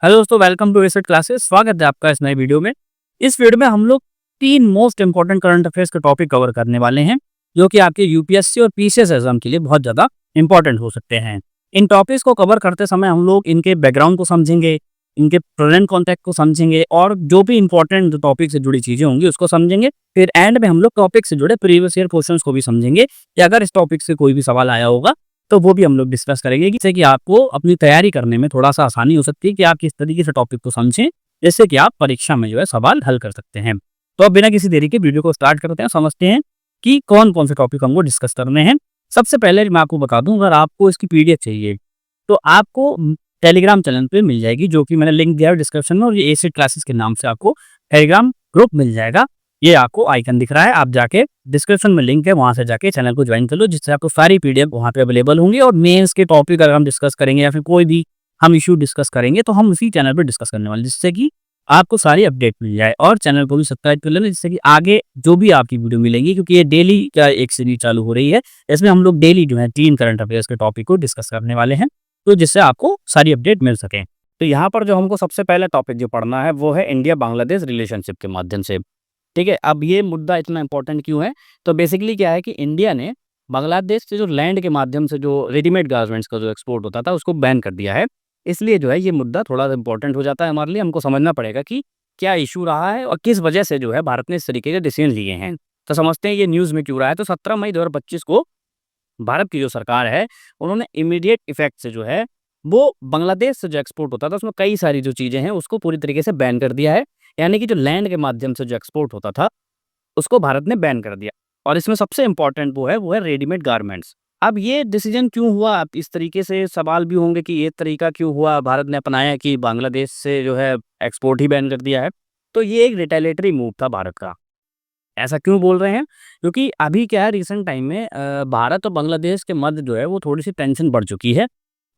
Hello दोस्तों, welcome to asset classes. स्वागत है आपका इस नए वीडियो में। इस वीडियो में हम लोग 3 मोस्ट इंपोर्टेंट करंट अफेयर्स के टॉपिक कवर करने वाले हैं, जो कि आपके यूपीएससी और पीसीएस एग्जाम के लिए बहुत ज़्यादा इंपॉर्टेंट हो सकते हैं। इन टॉपिक्स को कवर करते समय हम लोग इनके बैकग्राउंड को समझेंगे, इनके प्रेजेंट कॉन्टेक्ट को समझेंगे और जो भी इंपॉर्टेंट टॉपिक से जुड़ी चीज़ें होंगी उसको समझेंगे। फिर एंड में हम लोग टॉपिक से जुड़े प्रीवियस ईयर क्वेश्चंस को भी समझेंगे कि अगर इस टॉपिक से कोई भी सवाल आया होगा तो वो भी हम लोग डिस्कस करेंगे, जिससे कि आपको अपनी तैयारी करने में थोड़ा-सा आसानी हो सकती है कि आप किस तरीके से टॉपिक को समझें, जिससे कि आप परीक्षा में जो है सवाल हल कर सकते हैं। तो अब बिना किसी देरी के वीडियो को स्टार्ट करते हैं, समझते हैं कि कौन-कौन से टॉपिक हमको डिस्कस करने हैं। सबसे पहले मैं आपको बता दूँ, अगर आपको इसकी पीडीएफ चाहिए, तो आपको टेलीग्राम चैनल पे मिल जाएगी, जो कि मैंने लिंक दिया है डिस्क्रिप्शन में, और ये एसिड क्लासेस के नाम से आपको टेलीग्राम ग्रुप मिल जाएगा। ये आपको आइकन दिख रहा है, आप जाके डिस्क्रिप्शन में लिंक है, वहाँ से जाके चैनल को ज्वाइन कर लो, जिससे आपको सारी पीडीएफ वहाँ पे अवेलेबल होंगी। और मेंस के टॉपिक अगर हम डिस्कस करेंगे या फिर कोई भी हम इश्यू डिस्कस करेंगे, तो हम उसी चैनल पे डिस्कस करने वाले हैं, जिससे कि आपको सारी अपडेट मिल जाए। और चैनल को भी सब्सक्राइब कर लेना, जिससे कि आगे जो भी आपकी वीडियो मिलेंगी, क्योंकि ये डेली का एक सीरीज चालू हो रही है, इसमें हम लोग डेली जो है 3 करंट अफेयर्स के टॉपिक को डिस्कस करने वाले हैं, तो जिससे आपको सारी अपडेट मिल सके। तो यहाँ पर जो हमको सबसे पहला टॉपिक जो पढ़ना है वो है इंडिया बांग्लादेश रिलेशनशिप के माध्यम से। ठीक है, अब ये मुद्दा इतना इम्पोर्टेंट क्यों है? तो बेसिकली क्या है कि इंडिया ने बांग्लादेश से जो लैंड के माध्यम से जो रेडीमेड गारमेंट्स का जो एक्सपोर्ट होता था, उसको बैन कर दिया है। इसलिए जो है ये मुद्दा थोड़ा इम्पोर्टेंट हो जाता है हमारे लिए। हमको समझना पड़ेगा कि क्या इश्यू रहा है और किस वजह से जो है भारत ने इस तरीके के डिसीजन लिए हैं। तो समझते हैं ये न्यूज़ में क्यों रहा है। तो 17 मई 2025 को भारत की जो सरकार है, उन्होंने इमीडिएट इफ़ेक्ट से जो है, वो बांग्लादेश से जो एक्सपोर्ट होता था, उसमें कई सारी जो चीज़ें हैं, उसको पूरी तरीके से बैन कर दिया है। यानी कि जो लैंड के माध्यम से जो एक्सपोर्ट होता था, उसको भारत ने बैन कर दिया। और इसमें सबसे इम्पोर्टेंट वो है रेडीमेड गारमेंट्स। अब ये डिसीजन क्यों हुआ? अब इस तरीके से सवाल भी होंगे कि ये तरीका क्यों हुआ, भारत ने अपनाया कि बांग्लादेश से जो है एक्सपोर्ट ही बैन कर दिया है। तो ये एक रिटेलिटरी मूव था भारत का। ऐसा क्यों बोल रहे हैं? क्योंकि अभी क्या है, रिसेंट टाइम में भारत और बांग्लादेश के मध्य जो है वो थोड़ी-सी टेंशन बढ़ चुकी है।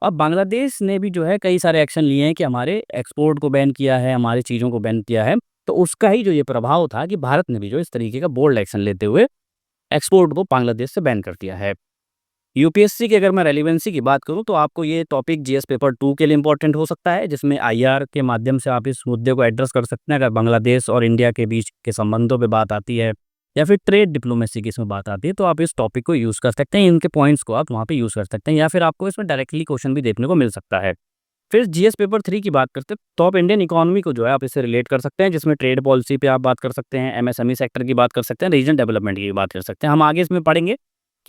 और बांग्लादेश ने भी जो है कई सारे एक्शन लिए हैं कि हमारे एक्सपोर्ट को बैन किया है, हमारी चीज़ों को बैन किया है। तो उसका ही जो ये प्रभाव था कि भारत ने भी जो इस तरीके का बोल्ड एक्शन लेते हुए एक्सपोर्ट को बांग्लादेश से बैन कर दिया है। यूपीएससी की अगर मैं रेलेवेंसी की बात करूँ, तो आपको ये टॉपिक जीएस पेपर 2 के लिए इम्पोर्टेंट हो सकता है, जिसमें आईआर के माध्यम से आप इस मुद्दे को एड्रेस कर सकते हैं। अगर बांग्लादेश और इंडिया के बीच के संबंधों पे बात आती है या फिर ट्रेड डिप्लोमेसी की इसमें बात आती है, तो आप इस टॉपिक को यूज़ कर सकते हैं। इनके पॉइंट्स को आप वहाँ पे यूज़ कर सकते हैं, या फिर आपको इसमें डायरेक्टली क्वेश्चन भी देखने को मिल सकता है। फिर जीएस पेपर 3 की बात करते हैं, तो आप इंडियन इकोनॉमी को जो है आप इससे रिलेट कर सकते हैं, जिसमें ट्रेड पॉलिसी पे आप बात कर सकते हैं, एमएसएमई सेक्टर की बात कर सकते हैं, रीजनल डेवलपमेंट की भी बात कर सकते हैं। हम आगे इसमें पढ़ेंगे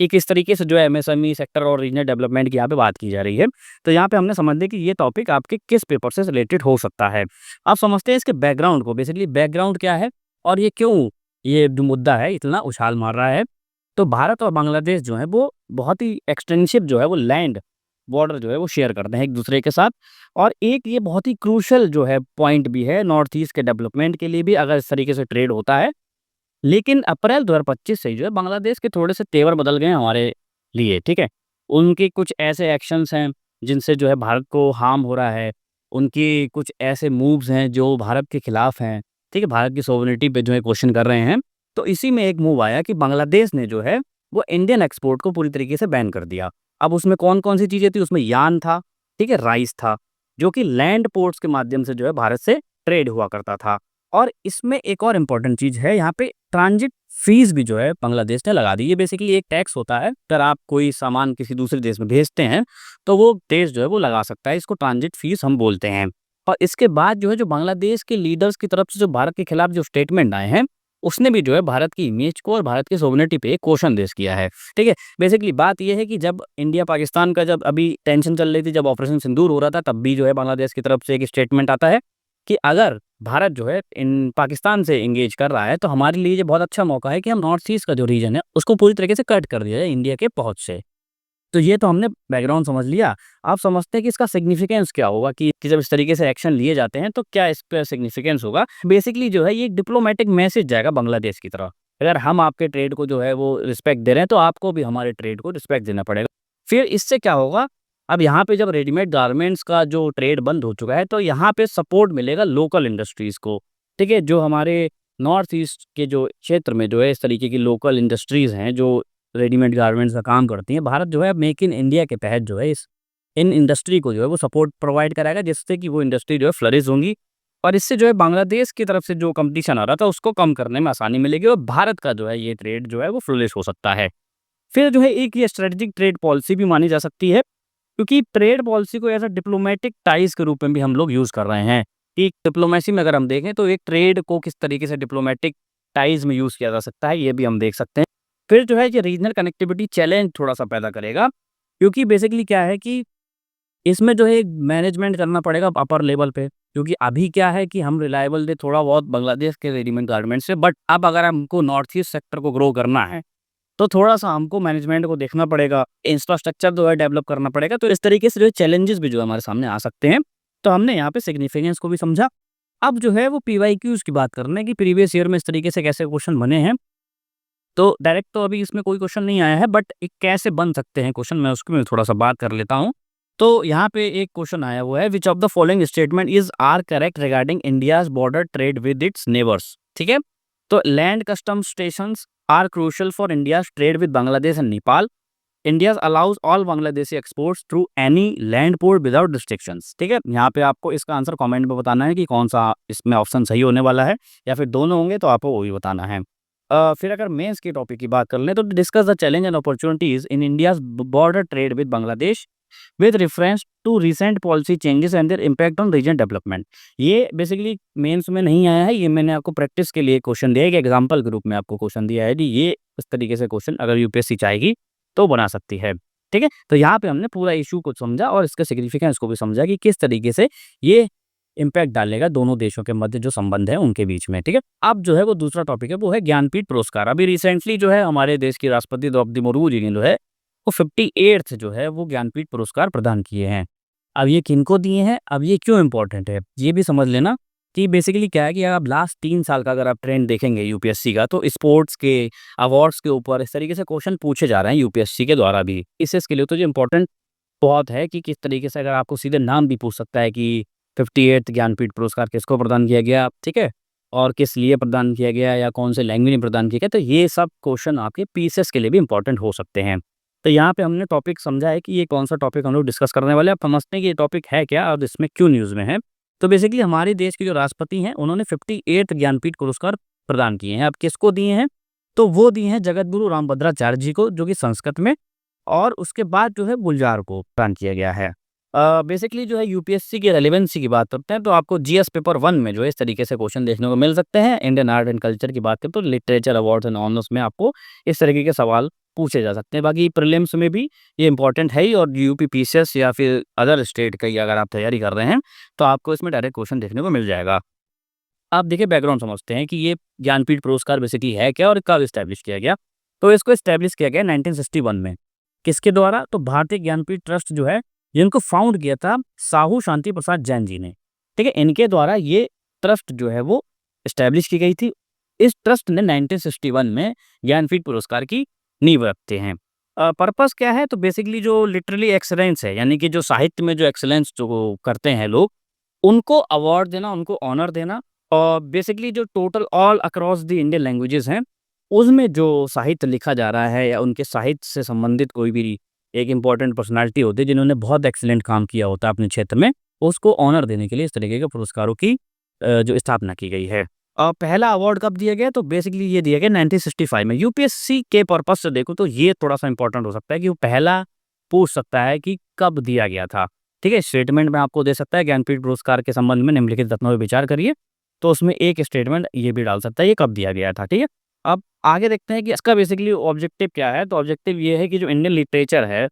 कि किस तरीके से जो है एमएसएमई सेक्टर और रीजनल डेवलपमेंट की यहाँ पे बात की जा रही है। तो यहाँ पे हमने समझ लिया कि ये टॉपिक आपके किस पेपर से रिलेटेड हो सकता है। आप समझते हैं इसके बैकग्राउंड को, बेसिकली बैकग्राउंड क्या है और ये क्यों, ये जो मुद्दा है इतना उछाल मार रहा है। तो भारत और बांग्लादेश जो है वो बहुत ही एक्सटेंसिव जो है वो लैंड बॉर्डर जो है वो शेयर करते हैं एक दूसरे के साथ। और एक ये बहुत ही क्रूशल जो है पॉइंट भी है नॉर्थ ईस्ट के डेवलपमेंट के लिए भी, अगर इस तरीके से ट्रेड होता है। लेकिन अप्रैल 2025 से ही जो है बांग्लादेश के थोड़े से तेवर बदल गए हैं हमारे लिए, ठीक है? उनके कुछ ऐसे एक्शंस हैं जिनसे जो है भारत को हार्म हो रहा है। उनकी कुछ ऐसे मूव्स हैं जो भारत के खिलाफ हैं, ठीक है? भारत की सोवरेनिटी पे जो है क्वेश्चन कर रहे हैं। तो इसी में एक मूव आया कि बांग्लादेश ने जो है वो इंडियन एक्सपोर्ट को पूरी तरीके से बैन कर दिया। अब उसमें कौन-कौन सी चीज़ें थी? उसमें यार्न था, ठीक है? राइस था, जो कि लैंड पोर्ट्स के माध्यम से जो है भारत से ट्रेड हुआ करता था। और इसमें एक और इम्पोर्टेंट चीज़ है, यहाँ पे ट्रांजिट फ़ीस भी जो है बांग्लादेश ने लगा दी। ये बेसिकली एक टैक्स होता है, अगर आप कोई सामान किसी दूसरे देश में भेजते हैं, तो वो देश जो है वो लगा सकता है। इसको ट्रांजिट फ़ीस हम बोलते हैं। और इसके बाद जो है जो बांग्लादेश के लीडर्स की तरफ से जो भारत के खिलाफ जो स्टेटमेंट आए हैं, उसने भी जो है भारत की इमेज को और भारत की सोवरेनिटी पे एक क्वेश्चन रेज़ किया है, ठीक है? बेसिकली बात ये है कि जब इंडिया पाकिस्तान का जब अभी टेंशन चल रही थी, जब ऑपरेशन सिंदूर हो रहा था, तब भी जो है बांग्लादेश की तरफ से एक स्टेटमेंट आता है कि अगर भारत जो है इन पाकिस्तान से एंगेज कर रहा है, तो हमारे लिए ये बहुत अच्छा मौका है कि हम नॉर्थ ईस्ट का जो रीजन है, उसको पूरी तरीके से कट कर दिया जाए इंडिया के पहुँच से। तो ये तो हमने बैकग्राउंड समझ लिया। आप समझते हैं कि इसका सिग्निफिकेंस क्या होगा कि जब इस तरीके से एक्शन लिए जाते हैं, तो क्या इस पे सिग्निफिकेंस होगा? बेसिकली जो है ये एक डिप्लोमैटिक मैसेज जाएगा बांग्लादेश की तरफ। अगर हम आपके ट्रेड को जो है वो रिस्पेक्ट दे रहे हैं, तो आपको भी हमारे ट्रेड को रिस्पेक्ट देना पड़ेगा। फिर इससे क्या होगा? अब यहाँ पे जब रेडीमेड गारमेंट्स का जो ट्रेड बंद हो चुका है, तो यहाँ पे सपोर्ट मिलेगा लोकल इंडस्ट्रीज़ को, ठीक है? जो हमारे नॉर्थ ईस्ट के जो क्षेत्र में जो है इस तरीके की लोकल इंडस्ट्रीज़ हैं, जो रेडीमेड गारमेंट्स का काम करती हैं। भारत जो है मेक इन इंडिया के तहत जो है इस इन इंडस्ट्री को जो है वो सपोर्ट प्रोवाइड कराएगा, जिससे कि वो इंडस्ट्री जो है फ्लरिश होंगी और इससे जो है बांग्लादेश की तरफ से जो कंपटीशन आ रहा था उसको कम करने में आसानी मिलेगी और भारत का जो है ये ट्रेड जो है वो फ्लरिश हो सकता है। फिर जो है एक ये स्ट्रेटेजिक ट्रेड पॉलिसी भी मानी जा सकती है, क्योंकि ट्रेड पॉलिसी को ऐसा डिप्लोमेटिक टाइज के रूप में भी हम लोग यूज़ कर रहे हैं कि डिप्लोमेसी में अगर हम देखें तो एक ट्रेड को किस तरीके से डिप्लोमेटिक टाइज में यूज़ किया जा सकता है, ये भी हम देख सकते हैं। फिर जो है ये रीजनल कनेक्टिविटी चैलेंज थोड़ा-सा पैदा करेगा, क्योंकि बेसिकली क्या है कि इसमें जो है मैनेजमेंट करना पड़ेगा अपर लेवल पे, क्योंकि अभी क्या है कि हम रिलायबल थे थोड़ा बहुत बांग्लादेश के रेडीमेड गारमेंट से, बट अब अगर हमको नॉर्थ ईस्ट सेक्टर को ग्रो करना है तो थोड़ा-सा हमको मैनेजमेंट को देखना पड़ेगा, इंफ्रास्ट्रक्चर जो है डेवलप करना पड़ेगा, तो इस तरीके से जो है चैलेंजेस भी जो है हमारे सामने आ सकते हैं। तो हमने यहाँ पे सिग्निफिकेंस को भी समझा। अब जो है वो पीवाईक्यूज़ की बात कर रहे हैं कि प्रीवियस ईयर में इस तरीके से कैसे क्वेश्चन बने हैं। तो डायरेक्ट तो अभी इसमें कोई क्वेश्चन नहीं आया है, बट एक कैसे बन सकते हैं क्वेश्चन, मैं उसकी थोड़ा-सा बात कर लेता हूँ। तो यहाँ पे एक क्वेश्चन आया हुआ है, which of the following statement is are correct regarding India's border trade with its neighbours, ठीक है? तो land custom stations are crucial for India's trade with Bangladesh and Nepal. India allows all Bangladeshi exports through any land port without restrictions, ठीक है? यहाँ पे आपको इसका answer comment में बताना है कि कौन सा इसमें ऑप्शन सही होने वाला है, या फिर दोनों होंगे तो आपको वो भी बताना है। फिर अगर मेंस के टॉपिक की बात कर लें तो discuss the challenge and opportunities in India's border trade with Bangladesh with reference to recent policy changes and their impact on region development. ये बेसिकली मेंस में नहीं आया है, ये मैंने आपको प्रैक्टिस के लिए क्वेश्चन दिया है, एक एग्जांपल के रूप में आपको क्वेश्चन दिया है कि ये इस तरीके से क्वेश्चन अगर यूपीएससी चाहेगी तो बना सकती है, ठीक है? तो यहाँ पे हमने पूरा इशू को समझा और इसके सिग्निफिकेंस को भी समझा कि किस तरीके से ये इम्पैक्ट डालेगा दोनों देशों के मध्य जो संबंध है उनके बीच में, ठीक है? अब जो है वो दूसरा टॉपिक है, वो है ज्ञानपीठ पुरस्कार। अभी रिसेंटली जो है हमारे देश की राष्ट्रपति द्रौपदी मुर्मू जी ने जो है वो 58th जो है वो ज्ञानपीठ पुरस्कार प्रदान किए हैं। अब ये किनको दिए हैं, अब ये क्यों इम्पोर्टेंट है, ये भी समझ लेना कि बेसिकली क्या है कि आप लास्ट 3 साल का अगर आप ट्रेंड देखेंगे यूपीएससी का, तो स्पोर्ट्स के अवार्ड्स के ऊपर इस तरीके से क्वेश्चन पूछे जा रहे हैं यूपीएससी के द्वारा भी। इसके लिए तो जो इम्पोर्टेंट बहुत है कि किस तरीके से अगर आपको सीधे नाम भी पूछ सकता है कि 58th ज्ञानपीठ पुरस्कार किसको प्रदान किया गया, ठीक है? और किस लिए प्रदान किया गया या कौन से लैंग्वेज में प्रदान किया गया, तो ये सब क्वेश्चन आपके पीसीएस के लिए भी इंपॉर्टेंट हो सकते हैं। तो यहाँ पे हमने टॉपिक समझा है कि ये कौन सा टॉपिक हम लोग डिस्कस करने वाले हैं। अब समझते हैं कि ये टॉपिक है क्या और इसमें क्यों न्यूज़ में है। तो बेसिकली हमारे देश के जो राष्ट्रपति हैं उन्होंने 58th ज्ञानपीठ पुरस्कार प्रदान किए हैं। अब किसको दिए हैं? तो वो दिए हैं जगतगुरु रामभद्राचार्य जी को, जो कि संस्कृत में, और उसके बाद जो है गुलजार को प्रदान किया गया है। बेसिकली जो है यूपीएससी की रेलेवेंसी की बात करते हैं तो आपको जीएस पेपर 1 में जो है इस तरीके से क्वेश्चन देखने को मिल सकते हैं। इंडियन आर्ट एंड कल्चर की बात करें तो लिटरेचर अवार्ड्स एंड ऑनर्स में आपको इस तरीके के सवाल पूछे जा सकते हैं। बाकी प्रीलिम्स में भी ये इंपॉर्टेंट है ही, और यूपी पीसीएस या फिर अदर स्टेट की अगर आप तैयारी कर रहे हैं तो आपको इसमें डायरेक्ट क्वेश्चन देखने को मिल जाएगा। आप देखिए बैकग्राउंड समझते हैं कि ये ज्ञानपीठ पुरस्कार बेसिकली है क्या और कब स्टैब्लिश किया गया। तो इसको स्टैब्लिश किया गया 1961 में। किसके द्वारा? तो भारतीय ज्ञानपीठ ट्रस्ट जो है जिनको फाउंड किया था साहू शांति प्रसाद जैन जी ने, ठीक है? इनके द्वारा ये ट्रस्ट जो है वो स्टैब्लिश की गई थी। इस ट्रस्ट ने 1961 में ज्ञानपीठ पुरस्कार की नींव रखते हैं। पर्पस क्या है? तो बेसिकली जो लिटरली एक्सेलेंस है, यानी कि जो साहित्य में जो एक्सेलेंस जो करते हैं लोग, उनको अवार्ड देना, उनको ऑनर देना, और बेसिकली जो total all across the Indian languages हैं, उसमें जो साहित्य लिखा जा रहा है या उनके साहित्य से संबंधित कोई भी एक इम्पॉर्टेंट पर्सनैलिटी होती है जिन्होंने बहुत एक्सीलेंट काम किया होता है अपने क्षेत्र में, उसको ऑनर देने के लिए इस तरीके के पुरस्कारों की जो स्थापना की गई है। पहला अवार्ड कब दिया गया? तो बेसिकली ये दिया गया 1965 में। यूपीएससी के पर्पस से देखो तो ये थोड़ा-सा इम्पोर्टेंट हो सकता है कि वो पहला पूछ सकता है कि कब दिया गया था, ठीक है? स्टेटमेंट में आपको दे सकता है ज्ञानपीठ पुरस्कार के संबंध में निम्नलिखित तथ्यों पर विचार करिए, तो उसमें एक स्टेटमेंट ये भी डाल सकता है ये कब दिया गया था, ठीक है? अब आगे देखते हैं कि इसका बेसिकली ऑब्जेक्टिव क्या है। तो ऑब्जेक्टिव ये है कि जो इंडियन लिटरेचर है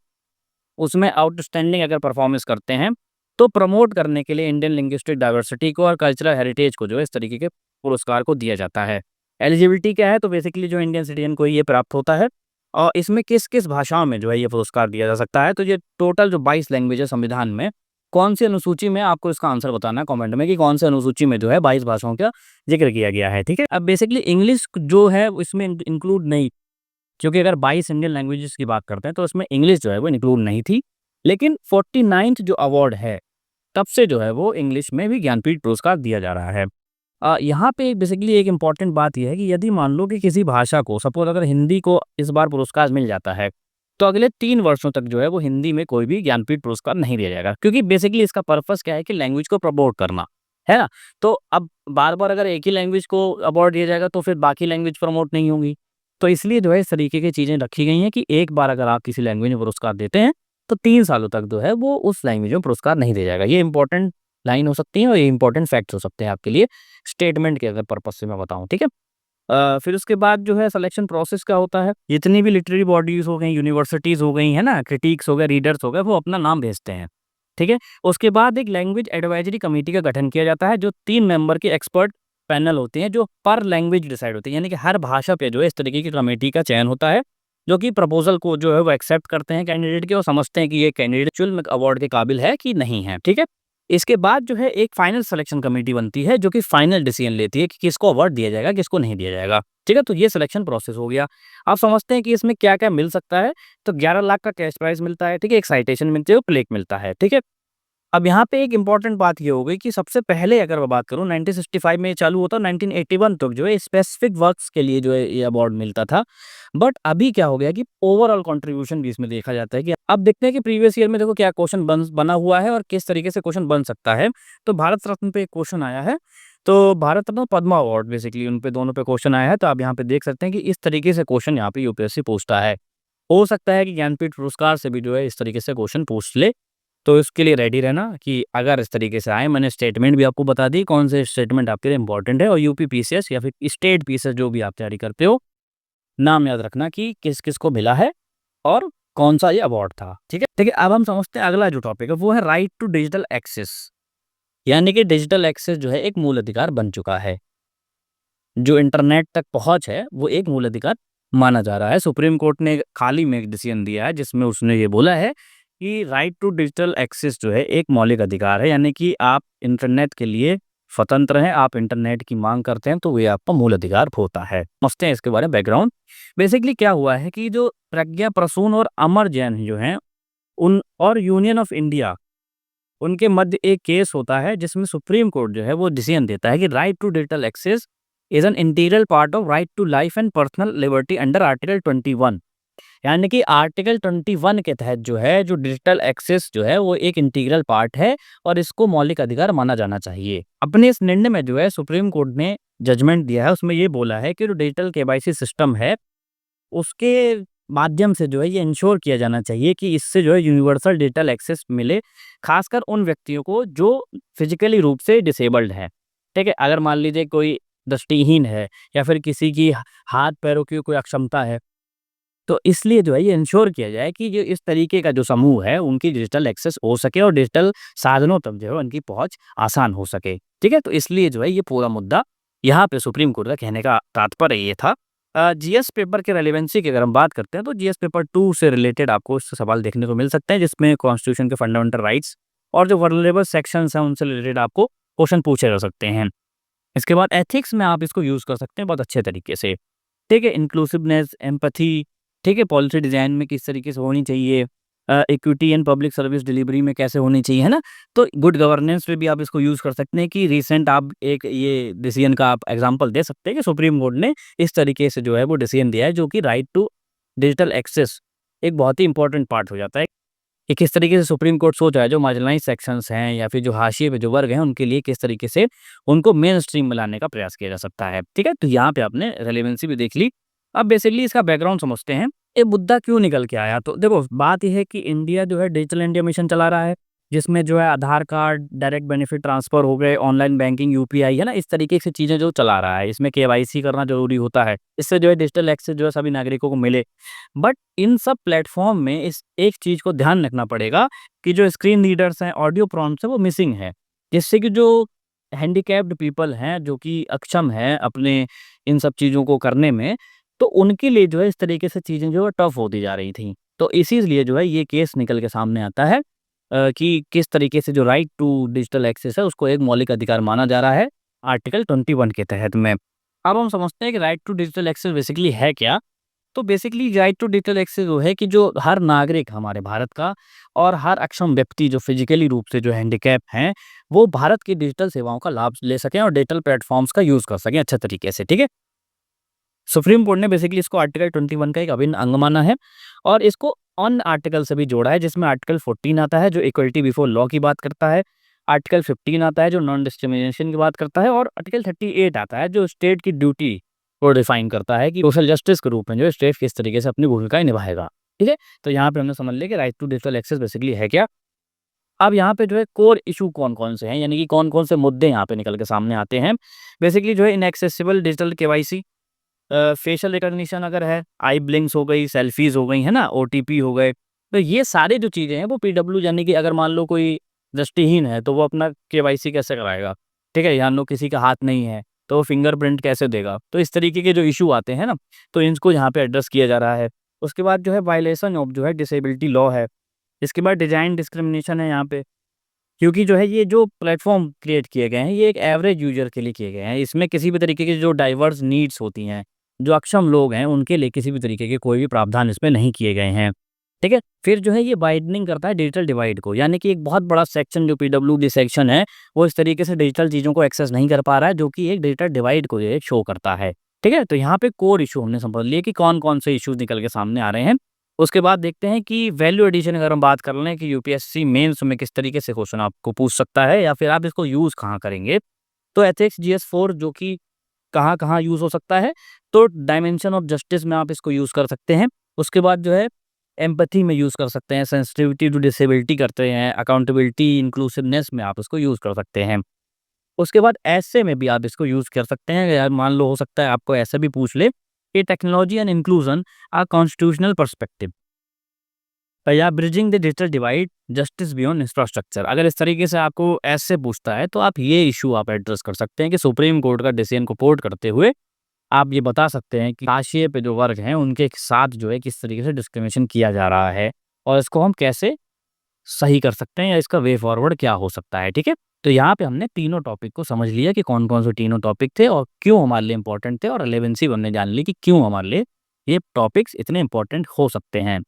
उसमें आउटस्टैंडिंग अगर परफॉर्मेंस करते हैं तो प्रमोट करने के लिए इंडियन लिंग्विस्टिक डाइवर्सिटी को और कल्चरल हेरिटेज को जो है इस तरीके के पुरस्कार को दिया जाता है। एलिजिबिलिटी क्या है? तो बेसिकली जो इंडियन सिटीजन को ये प्राप्त होता है, और इसमें किस किस भाषाओं में जो है ये पुरस्कार दिया जा सकता है। तो ये टोटल जो 22 लैंग्वेज है संविधान में, कौन सी अनुसूची में, आपको इसका आंसर बताना है कमेंट में कि कौन सी अनुसूची में जो है 22 भाषाओं का जिक्र किया गया है, ठीक है? अब बेसिकली इंग्लिश जो है इसमें इंक्लूड नहीं, क्योंकि अगर 22 इंडियन लैंग्वेजेस की बात करते हैं तो इसमें इंग्लिश जो है वो इंक्लूड नहीं थी। लेकिन 49th जो अवार्ड है तब से जो है वो इंग्लिश में भी ज्ञानपीठ पुरस्कार दिया जा रहा है। यहाँ पे बेसिकली एक इम्पॉर्टेंट बात यह है कि यदि मान लो कि किसी भाषा को, सपोज अगर हिंदी को इस बार पुरस्कार मिल जाता है, तो अगले 3 वर्षों तक जो है वो हिंदी में कोई भी ज्ञानपीठ पुरस्कार नहीं दिया जाएगा, क्योंकि बेसिकली इसका पर्पस क्या है कि लैंग्वेज को प्रमोट करना, है ना? तो अब बार-बार अगर एक ही लैंग्वेज को अवार्ड दिया जाएगा तो फिर बाकी लैंग्वेज प्रमोट नहीं होंगी। तो इसलिए जो है इस तरीके की चीज़ें रखी गई हैं कि एक बार अगर आप किसी लैंग्वेज में पुरस्कार देते हैं, तो 3 सालों तक जो है वो उस लैंग्वेज में पुरस्कार नहीं दिया जाएगा। ये इम्पोर्टेंट लाइन हो सकती है और ये इम्पोर्टेंट फैक्ट्स हो सकते हैं आपके लिए, स्टेटमेंट के अगर पर्पस से मैं बताऊँ, ठीक है? फिर उसके बाद जो है सिलेक्शन प्रोसेस क्या होता है, जितनी भी लिटरेरी बॉडीज़ हो गई, यूनिवर्सिटीज़ हो गई, है ना? क्रिटिक्स हो गए, रीडर्स हो गए, वो अपना नाम भेजते हैं, ठीक है? उसके बाद एक लैंग्वेज एडवाइजरी कमिटी का गठन किया जाता है, जो 3 मेंबर के एक्सपर्ट पैनल होते हैं, जो पर लैंग्वेज डिसाइड होती है। यानी कि हर भाषा पे जो है इस तरीके की कमेटी का चयन होता है, जो कि प्रपोज़ल को जो है वो एक्सेप्ट करते हैं कैंडिडेट के और समझते हैं कि ये कैंडिडेट एक्चुअल में अवार्ड के काबिल है कि नहीं है, ठीक है? इसके बाद जो है एक फाइनल सिलेक्शन कमेटी बनती है, जो कि फाइनल डिसीजन लेती है कि किसको अवार्ड दिया जाएगा, किसको नहीं दिया जाएगा। ठीक है? तो ये सिलेक्शन प्रोसेस हो गया। आप समझते हैं कि इसमें क्या-क्या मिल सकता है, तो 11 लाख का कैश प्राइज़ मिलता है, ठीक है? एक साइटेशन मिलती है और प्लेक मिलता है, ठीक है? अब यहाँ पे एक इम्पोर्टेंट बात ये हो गई कि सबसे पहले अगर मैं बात करूँ 1965 में ये चालू होता, 1981 तक जो है स्पेसिफिक वर्क्स के लिए जो है ये अवार्ड मिलता था। बट अभी क्या हो गया कि ओवरऑल कंट्रीब्यूशन भी इसमें देखा जाता है कि अब देखते हैं कि प्रीवियस ईयर में देखो क्या क्वेश्चन बना हुआ है और किस तरीके से क्वेश्चन बन सकता है। तो भारत रत्न पे एक क्वेश्चन आया है, तो भारत रत्न पद्मा अवार्ड बेसिकली उन पे दोनों पे क्वेश्चन आया है, तो आप यहाँ पे देख सकते हैं कि इस तरीके से क्वेश्चन यहाँ पे यूपीएससी पूछता है। हो सकता है कि ज्ञानपीठ पुरस्कार से भी जो है इस तरीके से क्वेश्चन पूछ ले, तो इसके लिए रेडी रहना कि अगर इस तरीके से आए। मैंने स्टेटमेंट भी आपको बता दी कौन से स्टेटमेंट आपके लिए इंपॉर्टेंट है, और यूपी पीसीएस या फिर स्टेट पीसीएस जो भी आप तैयारी करते हो, नाम याद रखना कि किस-किस को मिला है और कौन-सा ये अवार्ड था, ठीक है? ठीक है, अब हम समझते हैं अगला जो टॉपिक है वो है राइट टू डिजिटल एक्सेस। यानी कि डिजिटल एक्सेस जो है एक मूल अधिकार बन चुका है। जो इंटरनेट तक पहुँच है वो एक मूल अधिकार माना जा रहा है। सुप्रीम कोर्ट ने हाल ही में एक डिसीजन दिया है जिसमें उसने ये बोला है कि राइट टू डिजिटल एक्सेस जो है एक मौलिक अधिकार है, यानी कि आप इंटरनेट के लिए स्वतंत्र हैं, आप इंटरनेट की माँग करते हैं तो ये आपका मूल अधिकार होता है। समझते हैं इसके बारे में बैकग्राउंड। बेसिकली क्या हुआ है कि जो प्रज्ञा प्रसून और अमर जैन जो हैं, उन और यूनियन ऑफ इंडिया, उनके मध्य एक केस होता है जिसमें सुप्रीम कोर्ट जो है वो डिसीजन देता है कि right to digital access is an integral part of right to life and personal liberty under article 21। यानी कि आर्टिकल 21 के तहत जो है जो डिजिटल एक्सेस जो है वो एक इंटीग्रल पार्ट है और इसको मौलिक अधिकार माना जाना चाहिए। अपने इस निर्णय में जो है सुप्रीम कोर्ट ने जजमेंट दिया है, उसमें ये बोला है कि जो डिजिटल केवाईसी सिस्टम है उसके माध्यम से जो है ये इंश्योर किया जाना चाहिए कि इससे जो है यूनिवर्सल डिजिटल एक्सेस मिले, खासकर उन व्यक्तियों को जो फिजिकली रूप से डिसेबल्ड हैं। ठीक है? अगर मान लीजिए कोई दृष्टिहीन है या फिर किसी की हाथ पैरों की कोई अक्षमता है, तो इसलिए जो है ये इंश्योर किया जाए कि जो इस तरीके का जो समूह है उनकी डिजिटल एक्सेस हो सके और डिजिटल साधनों तक जो है उनकी पहुँच आसान हो सके। ठीक है? तो इसलिए जो है ये पूरा मुद्दा यहाँ पे सुप्रीम कोर्ट का कहने का तात्पर्य ये था। जीएस पेपर के रेलेवेंसी की अगर हम बात करते हैं तो जीएस पेपर 2 से रिलेटेड आपको सवाल देखने को मिल सकते हैं, जिसमें कॉन्स्टिट्यूशन के फंडामेंटल राइट्स और जो वल्नरेबल सेक्शंस हैं उनसे रिलेटेड आपको क्वेश्चन पूछे जा सकते हैं। इसके बाद एथिक्स में आप इसको यूज़ कर सकते हैं बहुत अच्छे तरीके से। ठीक है? इंक्लूसिवनेस, एम्पैथी, ठीक है? पॉलिसी डिज़ाइन में किस तरीके से होनी चाहिए, equity and public service delivery में कैसे होनी चाहिए, है ना? तो गुड गवर्नेंस में भी आप इसको यूज़ कर सकते हैं कि रिसेंट आप एक ये डिसीजन का आप एग्ज़ाम्पल दे सकते हैं कि सुप्रीम कोर्ट ने इस तरीके से जो है वो डिसीजन दिया है, जो कि राइट टू डिजिटल एक्सेस एक बहुत ही इंपॉर्टेंट पार्ट हो जाता है। कि किस तरीके से सुप्रीम कोर्ट सोच रहा है जो मार्जिनलाइज्ड सेक्शंस हैं या फिर जो हाशिए पे जो वर्ग हैं उनके लिए किस तरीके से उनको मेन स्ट्रीम में लाने का प्रयास किया जा सकता है। ठीक है? तो यहाँ पे आपने रेलेवेंसी भी देख ली। अब बेसिकली इसका बैकग्राउंड समझते हैं। ये मुद्दा क्यों निकल के आया? तो देखो बात ये है कि इंडिया जो है डिजिटल इंडिया मिशन चला रहा है, जिसमें जो है आधार कार्ड, डायरेक्ट बेनिफिट ट्रांसफर हो गए, ऑनलाइन बैंकिंग, यूपीआई, है ना? इस तरीके से चीज़ें जो चला रहा है। इसमें केवाईसी करना ज़रूरी होता है। इससे जो है डिजिटल एक्सेस जो है सभी नागरिकों को मिले। बट इन सब प्लेटफ़ॉर्म में इस एक चीज़ को ध्यान रखना पड़ेगा कि जो स्क्रीन रीडर्स हैं, ऑडियो प्रॉम्प्ट्स हैं, वो मिसिंग है। जिससे कि जो हैंडीकैप्ड पीपल हैं, जो कि अक्षम हैं अपने इन सब चीज़ों को करने में, तो उनके लिए जो है इस तरीके से चीज़ें जो है टफ़ होती जा रही थी। तो इसीलिए जो है ये केस निकल के सामने आता है कि किस तरीके से जो राइट टू डिजिटल एक्सेस है उसको एक मौलिक अधिकार माना जा रहा है आर्टिकल 21 के तहत में। अब हम समझते हैं कि right to digital access basically है क्या? तो basically right to digital access वो है कि जो हर नागरिक हमारे भारत का और हर अक्षम व्यक्ति जो फिजिकली रूप से जो हैंडीकैप हैं, वो भारत की डिजिटल सेवाओं का लाभ ले सकें और डिजिटल प्लेटफ़ॉर्म्स का यूज़ कर सकें अच्छे तरीके से, ठीक है? सुप्रीम कोर्ट ने बेसिकली इसको आर्टिकल 21 का एक अभिन्न अंग माना है और इसको ऑन आर्टिकल से भी जोड़ा है, जिसमें आर्टिकल 14 आता है जो इक्वलिटी बिफोर लॉ की बात करता है, आर्टिकल 15 आता है जो नॉन डिस्क्रिमिनेशन की बात करता है और आर्टिकल 38 आता है जो स्टेट की ड्यूटी को डिफाइन करता है कि सोशल जस्टिस के रूप में जो स्टेट किस तरीके से अपनी भूमिकाएं निभाएगा। ठीक है, तो यहाँ पे हमने समझ लिया कि right to digital access basically है क्या। अब यहाँ पे जो है कोर इशू कौन-कौन से हैं, यानी कि कौन-कौन से मुद्दे यहाँ पे निकल के सामने आते हैं। बेसिकली जो है inaccessible digital KYC, facial recognition अगर है, आई ब्लिंक्स हो गई, सेल्फीज़ हो गई, है ना? ओटीपी हो गए। तो ये सारी जो चीज़ें हैं वो पीडब्ल्यू, यानी कि अगर मान लो कोई दृष्टिहीन है तो वो अपना केवाईसी कैसे कराएगा? ठीक है? मान लो किसी का हाथ नहीं है तो वो फिंगरप्रिंट कैसे देगा? तो इस तरीके के जो इश्यू आते हैं ना, तो इनको यहाँ पे एड्रेस किया जा रहा है। उसके बाद जो है वायलेशन ऑफ जो है डिसेबिलिटी लॉ है। इसके बाद डिज़ाइन डिस्क्रिमिनेशन है यहाँ पे। क्योंकि जो है ये जो प्लेटफ़ॉर्म क्रिएट किए गए हैं, ये एक एवरेज यूज़र के लिए किए गए हैं। इसमें किसी भी तरीके की जो डाइवर्स नीड्स होती हैं, जो अक्षम लोग हैं, उनके लिए किसी भी तरीके के कोई भी प्रावधान इसमें नहीं किए गए हैं। ठीक है? फिर जो है ये वाइडनिंग करता है डिजिटल डिवाइड को, यानी कि एक बहुत बड़ा सेक्शन जो पीडब्ल्यूडी सेक्शन है, वो इस तरीके से डिजिटल चीज़ों को एक्सेस नहीं कर पा रहा है, जो कि एक डिजिटल डिवाइड को ये शो करता है। ठीक है? तो यहाँ पे कोर इश्यू हमने समझ लिए कि कौन-कौन से इश्यूज़ निकल के सामने आ रहे हैं। उसके बाद देखते हैं कि वैल्यू एडिशन अगर हम बात कर लें कि यूपीएससी मेंस में किस तरीके से क्वेश्चन आपको पूछ सकता है या फिर आप इसको यूज़ कहाँ करेंगे। तो एथिक्स जीएस 4 जो कि कहाँ-कहाँ यूज़ हो सकता है, तो डायमेंशन ऑफ जस्टिस में आप इसको यूज़ कर सकते हैं। उसके बाद जो है एम्पैथी में यूज़ कर सकते हैं, सेंसिटिविटी टू डिसेबिलिटी करते हैं, अकाउंटेबिलिटी, इंक्लूसिवनेस में आप इसको यूज़ कर सकते हैं। उसके बाद ऐसे में भी आप इसको यूज़ कर सकते हैं, या मान लो हो सकता है आपको ऐसा भी पूछ ले कि technology and inclusion are constitutional perspective या bridging the digital divide justice beyond infrastructure. अगर इस तरीके से आपको ऐसे पूछता है तो आप ये इशू आप एड्रेस कर सकते हैं कि सुप्रीम कोर्ट का डिसीजन को कोट करते हुए आप ये बता सकते हैं कि हाशिए पे जो वर्ग हैं उनके साथ जो है किस तरीके से डिस्क्रिमिनेशन किया जा रहा है और इसको हम कैसे सही कर सकते हैं या इसका वे फॉरवर्ड क्या हो सकता है। ठीक है, तो यहाँ पे हमने तीनों टॉपिक को समझ लिया कि कौन कौन से तीनों टॉपिक थे और क्यों हमारे लिए इंपॉर्टेंट थे, और रिलेवेंसी हमने जान ली कि क्यों हमारे लिए ये टॉपिक्स इतने इंपॉर्टेंट हो सकते हैं।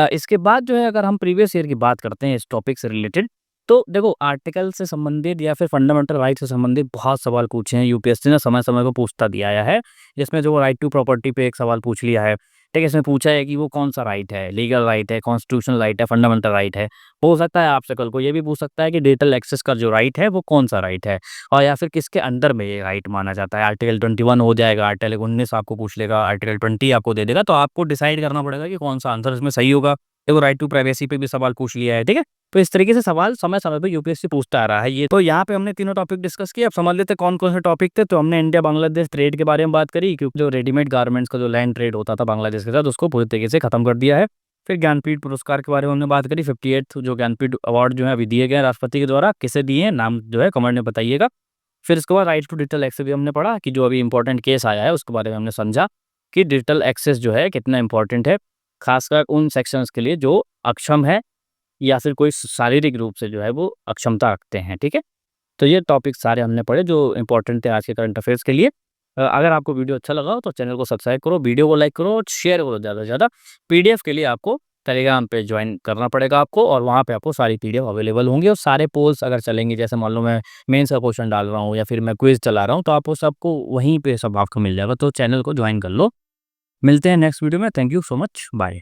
इसके बाद जो है अगर हम प्रीवियस ईयर की बात करते हैं इस टॉपिक से रिलेटेड, तो देखो आर्टिकल से संबंधित या फिर फंडामेंटल राइट से संबंधित बहुत सवाल पूछे हैं यूपीएससी ने, समय समय पर पूछता दिया आया है। जिसमें जो राइट टू प्रॉपर्टी पे एक सवाल पूछ लिया है। ठीक है, इसमें पूछा है कि वो कौन सा राइट है, लीगल राइट है, कॉन्स्टिट्यूशनल राइट है, फंडामेंटल राइट है। हो सकता है आपसे कल को ये भी पूछ सकता है कि डिजिटल एक्सेस का जो राइट है वो कौन सा राइट है और या फिर किसके अंदर में ये राइट माना जाता है। आर्टिकल 21 हो जाएगा, आर्टिकल 19 आपको पूछ लेगा, आर्टिकल 20 आपको दे देगा, तो आपको डिसाइड करना पड़ेगा कि कौन सा आंसर इसमें सही होगा। देखो राइट टू प्राइवेसी पे भी सवाल पूछ लिया है। ठीक है, तो इस तरीके से सवाल समय समय पे यूपीएससी पूछता आ रहा है। ये तो यहाँ पे हमने तीनों टॉपिक डिस्कस किए। अब समझ लेते हैं कौन कौन से टॉपिक थे। तो हमने इंडिया बांग्लादेश ट्रेड के बारे में बात करी, क्योंकि जो रेडीमेड गारमेंट्स का जो लैंड ट्रेड होता था बांग्लादेश के साथ, उसको पूरी तरीके से खत्म कर दिया है। फिर ज्ञानपीठ पुरस्कार के बारे में हमने बात करी। 58th जो ज्ञानपीठ अवार्ड जो है अभी दिए गए हैं राष्ट्रपति के द्वारा, किसे दिए हैं नाम जो है कमेंट में बताइएगा। फिर इसके बाद राइट टू डिजिटल एक्सेस भी हमने पढ़ा कि जो अभी इंपॉर्टेंट केस आया है उसके बारे में हमने समझा कि डिजिटल एक्सेस जो है कितना इंपॉर्टेंट है, खासकर उन सेक्शंस के लिए जो अक्षम है या फिर कोई शारीरिक रूप से जो है वो अक्षमता रखते हैं। ठीक है, तो ये टॉपिक सारे हमने पढ़े जो इंपॉर्टेंट थे आज के करंट अफेयर्स के लिए। अगर आपको वीडियो अच्छा लगा हो तो चैनल को सब्सक्राइब करो, वीडियो को लाइक करो और शेयर करो ज़्यादा से ज़्यादा। पीडीएफ के लिए आपको टेलीग्राम पे ज्वाइन करना पड़ेगा आपको, और वहाँ पे आपको सारी पीडीएफ अवेलेबल होंगी और सारे पोल्स अगर चलेंगे, जैसे मान लो मैं मेंस का क्वेश्चन डाल रहा हूँ या फिर मैं क्विज चला रहा हूँ, तो आपको सबको वहीं पे सब आपको मिल जाएगा। तो चैनल को ज्वाइन कर लो। मिलते हैं नेक्स्ट वीडियो में। Thank you so much, bye.